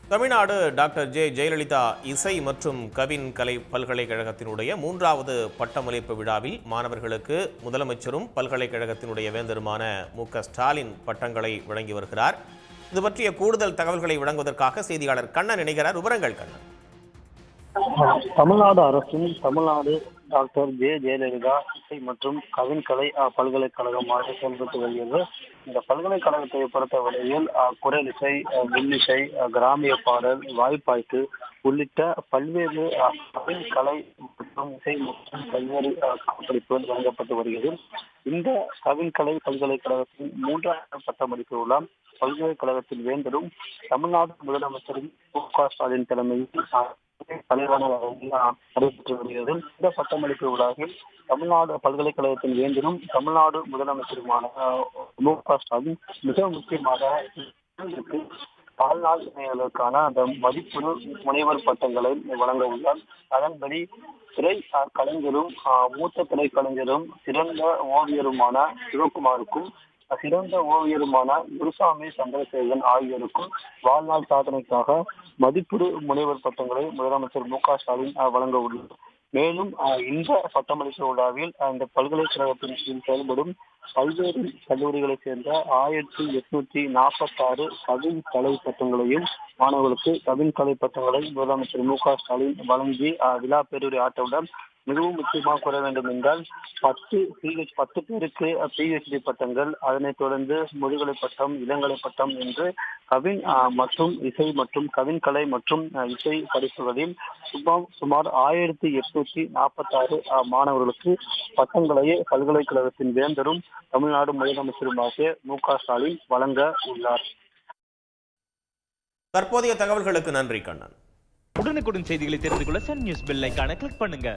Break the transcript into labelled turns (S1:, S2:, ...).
S1: Tamil Nadu doctor Jayalalithaa இசை மற்றும் கவின் கலை பல்கலைக்கழகத்தினுடைய 3வது பட்டமளிப்பு விழாவில் மாணவர்களுக்கு முதலமைச்சரும் பல்கலைக்கழகத்தினுடைய வேந்தருமான மு.க.ஸ்டாலின் பட்டங்களை வழங்கி வருகிறார். இது பற்றிய கூடுதல் தகவல்களை வழங்குவதற்காக செய்தியாளர் கண்ணன் இணைகிறார். விவரங்கள் கண்ணன்.
S2: தமிழ்நாடு அரசின் தமிழ்நாடு டாக்டர் ஜெயலலிதா இசை மற்றும் கவின்கலை பல்கலைக்கழகமாக செயல்பட்டு வருகிறது. இந்த பல்கலைக்கழகத்தை பொறுத்தவரையில் குரலிசை, வில்லிசை, கிராமிய பாடல், வாய்ப்பாய்த்து உள்ளிட்ட பல்வேறு கவின்கலை மற்றும் இசை மற்றும் பல்வேறு படிப்புகள் வழங்கப்பட்டு வருகிறது. இந்த கவின்கலை பல்கலைக்கழகத்தின் 3வது பட்டமளிப்பு விழா பல்கலைக்கழகத்தின் வேந்தரும் தமிழ்நாடு முதலமைச்சரும் மு.க.ஸ்டாலின் தலைமையில் நடைபெற்று வருகிறது. இந்த பட்டமளிப்பு விழாவில் தமிழ்நாடு பல்கலைக்கழகத்தின் வேந்தரும் தமிழ்நாடு முதலமைச்சருமான மு.க.ஸ்டாலின் மிக முக்கியமாக வாழ்நாள் இணையர்களுக்கான அந்த மதிப்புறு முனைவர் பட்டங்களை வழங்க உள்ளார். அதன்படி திரை கலைஞரும் மூத்த திரைக்கலைஞரும் சிறந்த ஓவியருமான சிவகுமாருக்கும் சிறந்த ஓவியருமான குருசாமி சந்திரசேகரன் ஆகியோருக்கும் வாழ்நாள் சாதனைக்காக மதிப்புறு முனைவர் பட்டங்களை முதலமைச்சர் மு.க.ஸ்டாலின் வழங்க உள்ளார். மேலும் இந்த பட்டமளிப்பு விழாவில் இந்த பல்கலைக்கழகத்தின் கீழ் செயல்படும் பல்வேறு கல்லூரிகளைச் சேர்ந்த 1846 கவின் கலை பட்டங்களையும் மாணவர்களுக்கு கவின் கலை பட்டங்களை முதலமைச்சர் மு.க.ஸ்டாலின் வழங்கி விழா பேருரை ஆட்டவுடன் மிகவும் முக்கியமாக கூற வேண்டும் என்றால் 10 பேருக்கு PhD பட்டங்கள், அதனைத் தொடர்ந்து முதுகலை பட்டம், இளங்கலை பட்டம் என்று கவின் மற்றும் இசை மற்றும் கவின்கலை மற்றும் இசை படிப்புகளில் சுமார் 1846 மாணவர்களுக்கு பட்டங்களையே பல்கலைக்கழகத்தின் வேந்தரும் தமிழ்நாடு முதலமைச்சருமாக மு.க.ஸ்டாலின் வழங்க உள்ளார்.
S1: தற்போதைய தகவல்களுக்கு நன்றி கண்ணன்.
S3: உடனுக்குடன் செய்திகளை தெரிந்து கொள்ள சன் நியூஸ் பெல் ஐகானை கிளிக் பண்ணுங்க.